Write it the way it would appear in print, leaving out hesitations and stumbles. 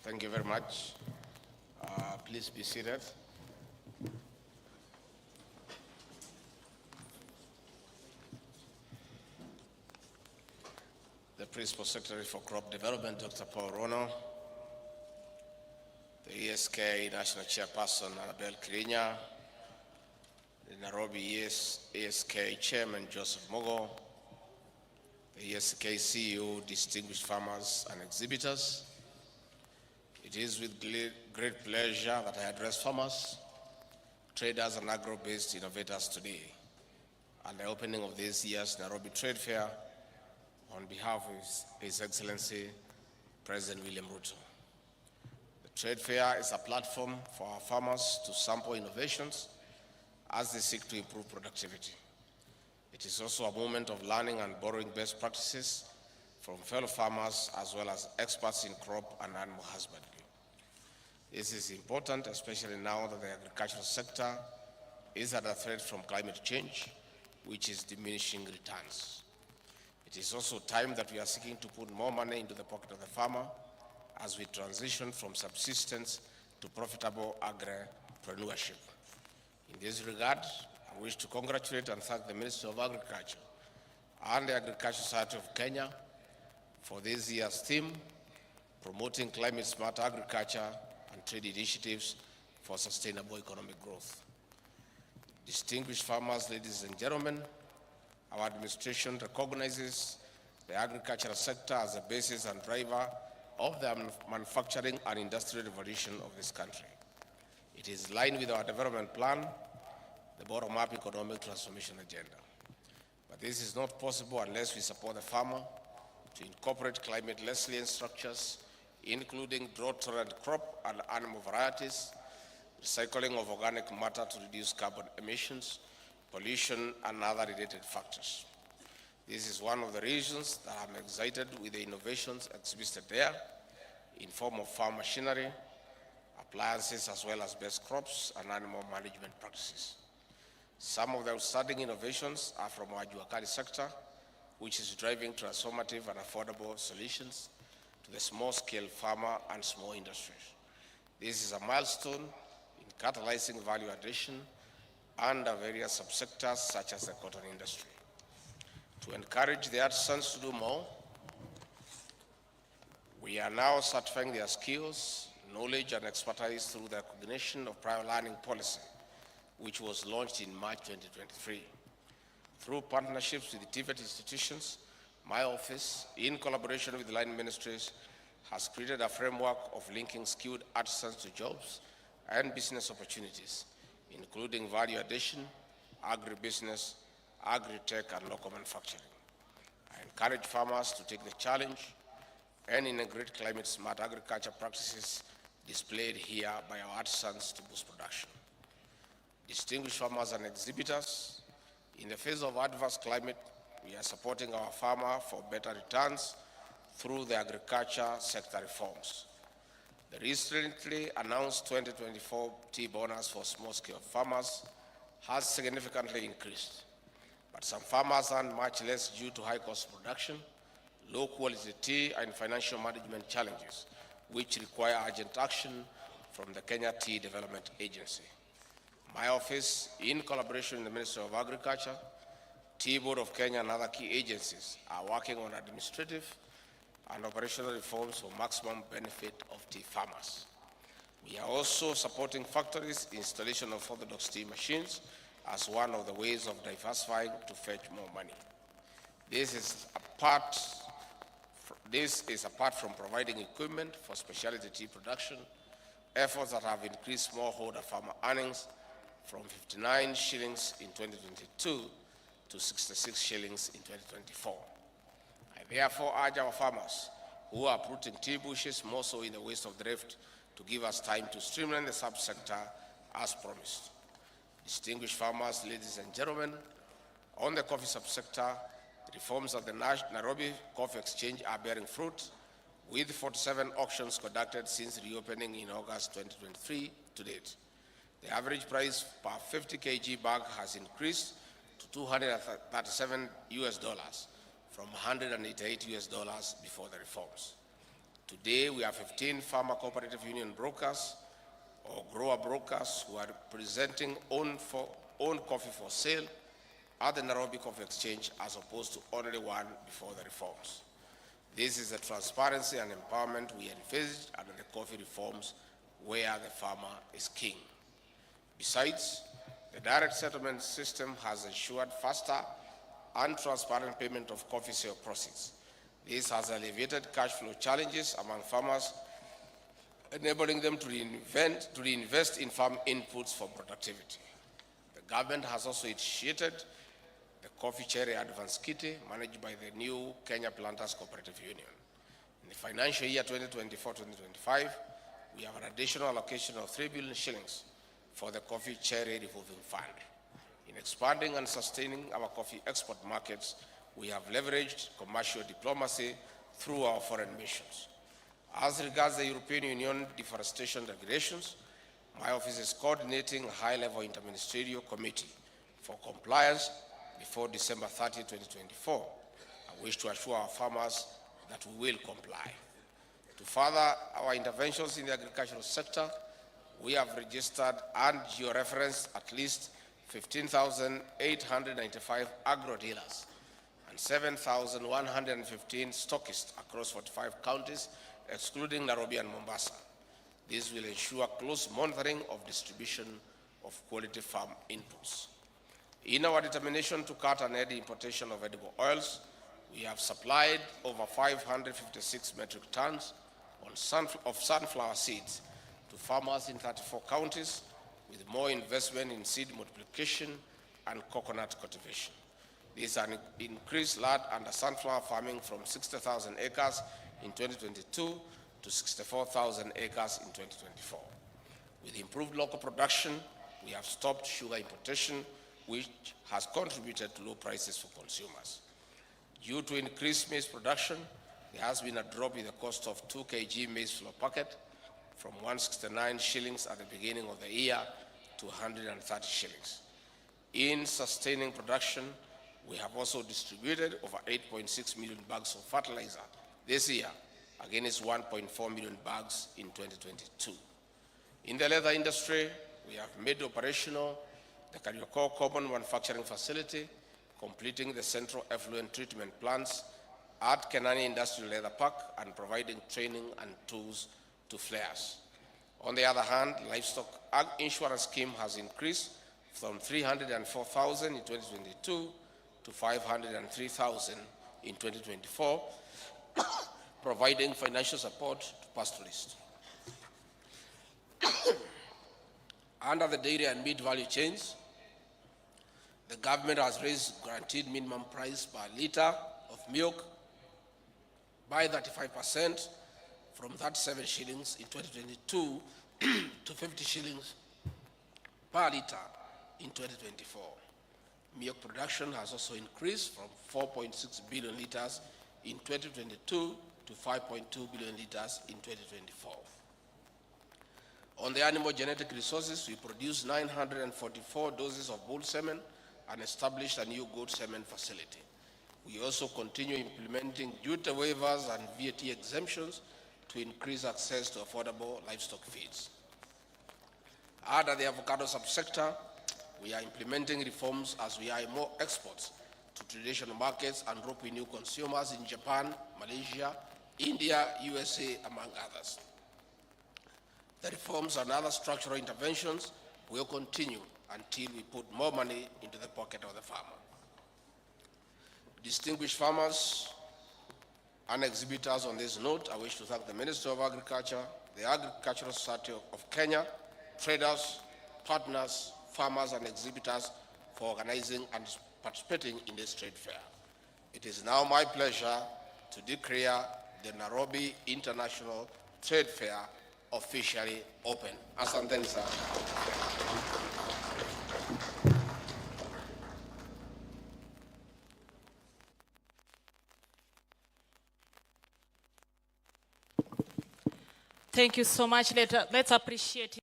Thank you very much. Please be seated. The Principal Secretary for Crop Development, Dr. Paul Rono, the ESK National Chairperson, Annabel Kirinya, the Nairobi ASK Chairman, Joseph Mogo, the ESK CEO, distinguished farmers and exhibitors. It is with great pleasure that I address farmers, traders, and agro-based innovators today at the opening of this year's Nairobi Trade Fair on behalf of His Excellency President William Ruto. The trade fair is a platform for our farmers to sample innovations as they seek to improve productivity. It is also a moment of learning and borrowing best practices from fellow farmers as well as experts in crop and animal husbandry. This is important, especially now that the agricultural sector is under threat from climate change, which is diminishing returns. It is also time that we are seeking to put more money into the pocket of the farmer as we transition from subsistence to profitable agripreneurship. In this regard, I wish to congratulate and thank the Ministry of Agriculture and the Agricultural Society of Kenya for this year's theme, promoting climate-smart agriculture and trade initiatives for sustainable economic growth. Distinguished farmers, ladies and gentlemen, our administration recognizes the agricultural sector as a basis and driver of the manufacturing and industrial revolution of this country. It is in line with our development plan, the bottom-up economic transformation agenda. But this is not possible unless we support the farmer to incorporate climate resilient structures, including drought-tolerant crop and animal varieties, recycling of organic matter to reduce carbon emissions, pollution, and other related factors. This is one of the reasons that I'm excited with the innovations exhibited there in form of farm machinery, appliances, as well as best crops and animal management practices. Some of the outstanding innovations are from our Gachagua'S sector, which is driving transformative and affordable solutions to the small-scale farmer and small industries. This is a milestone in catalyzing value addition under various subsectors such as the cotton industry. To encourage the artisans to do more, we are now certifying their skills, knowledge, and expertise through the recognition of prior learning policy, which was launched in March 2023. Through partnerships with the TVET institutions, my office, in collaboration with line ministries, has created a framework of linking skilled artisans to jobs and business opportunities, including value addition, agribusiness, agri-tech, and local manufacturing. I encourage farmers to take the challenge and integrate climate-smart agriculture practices displayed here by our artisans to boost production. Distinguished farmers and exhibitors, in the face of adverse climate, we are supporting our farmer for better returns through the agriculture sector reforms. The recently announced 2024 tea bonus for small-scale farmers has significantly increased, but some farmers earn much less due to high-cost production, low-quality tea, and financial management challenges, which require urgent action from the Kenya Tea Development Agency. My office, in collaboration with the Ministry of Agriculture, Tea Board of Kenya, and other key agencies, are working on administrative and operational reforms for maximum benefit of tea farmers. We are also supporting factories' installation of orthodox tea machines as one of the ways of diversifying to fetch more money. This is apart from providing equipment for specialty tea production, efforts that have increased smallholder farmer earnings from 59 shillings in 2022 to 66 shillings in 2024. I therefore urge our farmers who are uprooting tea bushes more so in the waste of the rift to give us time to streamline the subsector as promised. Distinguished farmers, ladies and gentlemen, on the coffee subsector, reforms at the Nairobi Coffee Exchange are bearing fruit, with 47 auctions conducted since reopening in August 2023 to date. The average price per 50 kg bag has increased to $237 from $188 before the reforms. Today, we have 15 farmer cooperative union brokers or grower brokers who are presenting own coffee for sale at the Nairobi Coffee Exchange, as opposed to only one before the reforms. This is the transparency and empowerment we envisaged under the coffee reforms, where the farmer is king. Besides, the direct settlement system has ensured faster and transparent payment of coffee sale proceeds. This has alleviated cash flow challenges among farmers, enabling them to reinvest in farm inputs for productivity. The government has also initiated the Coffee Cherry Advance Kitty, managed by the new Kenya Planters Cooperative Union. In the financial year 2024-2025, we have an additional allocation of 3 billion shillings for the Coffee Cherry Revolving Fund. In expanding and sustaining our coffee export markets, we have leveraged commercial diplomacy through our foreign missions. As regards the European Union deforestation regulations, my office is coordinating a high-level interministerial committee for compliance before December 30, 2024. I wish to assure our farmers that we will comply. To further our interventions in the agricultural sector, we have registered and georeferenced at least 15,895 agro-dealers and 7,115 stockists across 45 counties, excluding Nairobi and Mombasa. This will ensure close monitoring of distribution of quality farm inputs. In our determination to cut and end the importation of edible oils, we have supplied over 556 metric tons of sunflower seeds to farmers in 34 counties, with more investment in seed multiplication and coconut cultivation. This has increased land under sunflower farming from 60,000 acres in 2022 to 64,000 acres in 2024. With improved local production, we have stopped sugar importation, which has contributed to low prices for consumers. Due to increased maize production, there has been a drop in the cost of 2 kg maize flour packet from 169 shillings at the beginning of the year to 130 shillings. In sustaining production, we have also distributed over 8.6 million bags of fertilizer this year, against 1.4 million bags in 2022. In the leather industry, we have made operational the Gachagua'S Common Manufacturing Facility, completing the central effluent treatment plants at Kenani Industrial Leather Park and providing training and tools to flayers. On the other hand, livestock insurance scheme has increased from 304,000 in 2022 to 503,000 in 2024, providing financial support to pastoralists. Under the dairy and meat value chains, the government has raised guaranteed minimum price per litre of milk by 35%, from 37 shillings in 2022 to 50 shillings per litre in 2024. Milk production has also increased from 4.6 billion litres in 2022 to 5.2 billion litres in 2024. On the animal genetic resources, we produced 944 doses of bull semen and established a new goat semen facility. We also continue implementing duty waivers and VAT exemptions to increase access to affordable livestock feeds. Under the avocado subsector, we are implementing reforms as we eye more exports to traditional markets and rope in new consumers in Japan, Malaysia, India, USA, among others. The reforms and other structural interventions will continue until we put more money into the pocket of the farmer. Distinguished farmers and exhibitors, on this note, I wish to thank the Minister of Agriculture, the Agricultural Society of Kenya, traders, partners, farmers and exhibitors for organizing and participating in this trade fair. It is now my pleasure to declare the Nairobi International Trade Fair officially open. Asanteni sana. Thank you so much. Let's appreciate it.